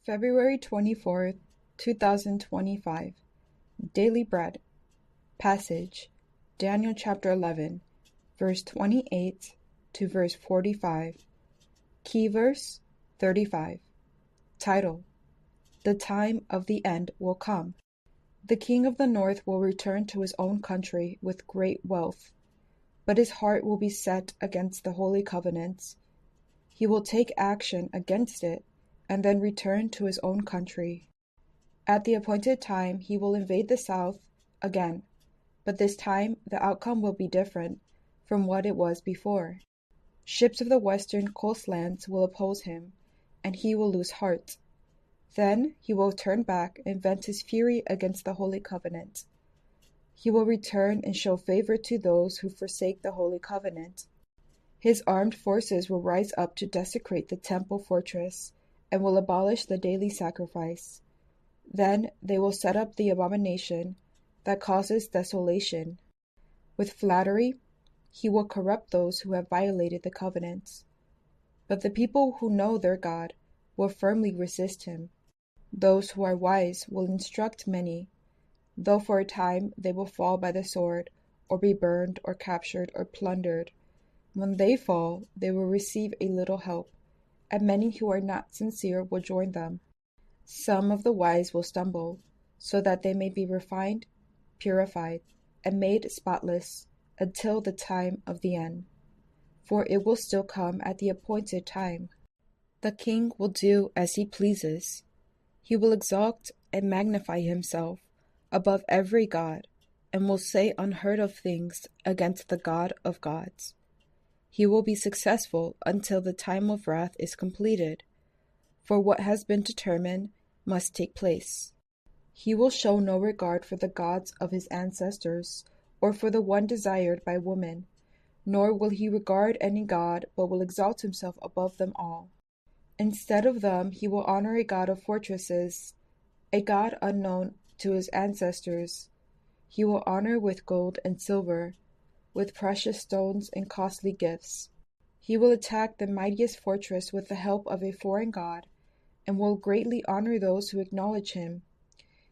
February 24th, 2025. Daily Bread. Passage, Daniel chapter 11, verse 28 to verse 45. Key verse, 35. Title: The time of the end will come. The king of the north will return to his own country with great wealth, but his heart will be set against the holy covenants. He will take action against it and then return to his own country. At the appointed time, he will invade the south again, but this time the outcome will be different from what it was before. Ships of the western coastlands will oppose him, and he will lose heart. Then he will turn back and vent his fury against the holy covenant. He will return and show favor to those who forsake the holy covenant. His armed forces will rise up to desecrate the temple fortress and will abolish the daily sacrifice. Then they will set up the abomination that causes desolation. With flattery, he will corrupt those who have violated the covenants. But the people who know their God will firmly resist him. Those who are wise will instruct many, though for a time they will fall by the sword, or be burned, or captured, or plundered. When they fall, they will receive a little help, and many who are not sincere will join them. Some of the wise will stumble, so that they may be refined, purified, and made spotless until the time of the end. For it will still come at the appointed time. The king will do as he pleases. He will exalt and magnify himself above every god, and will say unheard of things against the God of gods. He will be successful until the time of wrath is completed, for what has been determined must take place. He will show no regard for the gods of his ancestors, or for the one desired by woman, nor will he regard any god, but will exalt himself above them all. Instead of them, he will honor a god of fortresses, a god unknown to his ancestors. He will honor with gold and silver, with precious stones and costly gifts. He will attack the mightiest fortress with the help of a foreign god, and will greatly honor those who acknowledge him.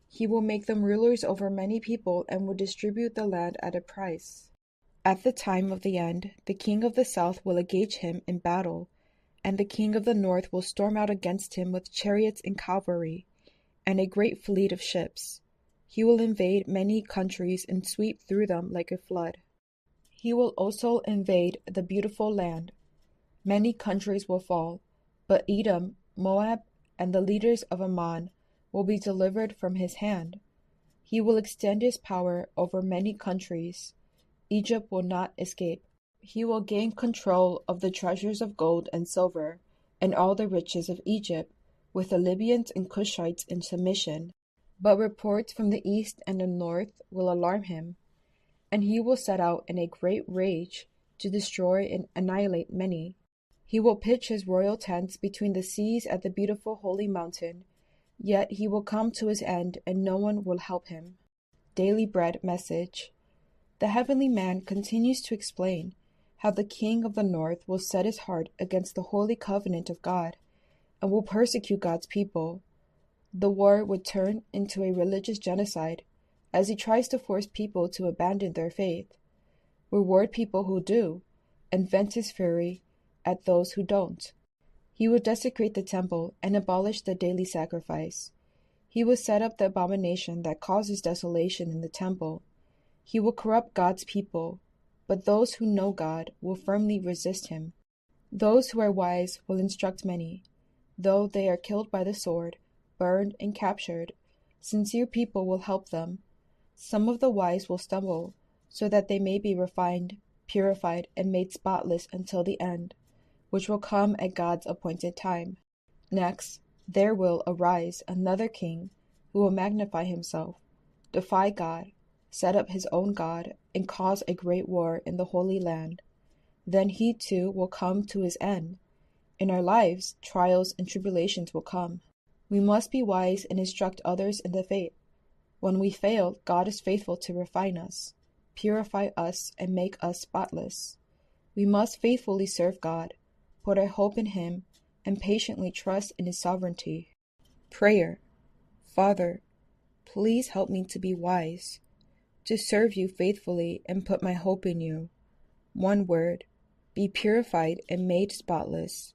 He will make them rulers over many people and will distribute the land at a price. At the time of the end, the king of the south will engage him in battle, and the king of the north will storm out against him with chariots and cavalry, and a great fleet of ships. He will invade many countries and sweep through them like a flood. He will also invade the beautiful land. Many countries will fall, but Edom, Moab, and the leaders of Ammon will be delivered from his hand. He will extend his power over many countries. Egypt will not escape. He will gain control of the treasures of gold and silver, and all the riches of Egypt, with the Libyans and Cushites in submission. But reports from the east and the north will alarm him, and he will set out in a great rage to destroy and annihilate many. He will pitch his royal tents between the seas at the beautiful holy mountain, yet he will come to his end, and no one will help him. Daily Bread Message. The heavenly man continues to explain how the king of the north will set his heart against the holy covenant of God, and will persecute God's people. The war would turn into a religious genocide, as he tries to force people to abandon their faith, reward people who do, and vent his fury at those who don't. He will desecrate the temple and abolish the daily sacrifice. He will set up the abomination that causes desolation in the temple. He will corrupt God's people, but those who know God will firmly resist him. Those who are wise will instruct many. Though they are killed by the sword, burned, and captured, sincere people will help them. Some of the wise will stumble, so that they may be refined, purified, and made spotless until the end, which will come at God's appointed time. Next, there will arise another king who will magnify himself, defy God, set up his own God, and cause a great war in the Holy Land. Then he too will come to his end. In our lives, trials and tribulations will come. We must be wise and instruct others in the faith. When we fail, God is faithful to refine us, purify us, and make us spotless. We must faithfully serve God, put our hope in him, and patiently trust in his sovereignty. Prayer. Father, please help me to be wise, to serve you faithfully and put my hope in you. One word, be purified and made spotless.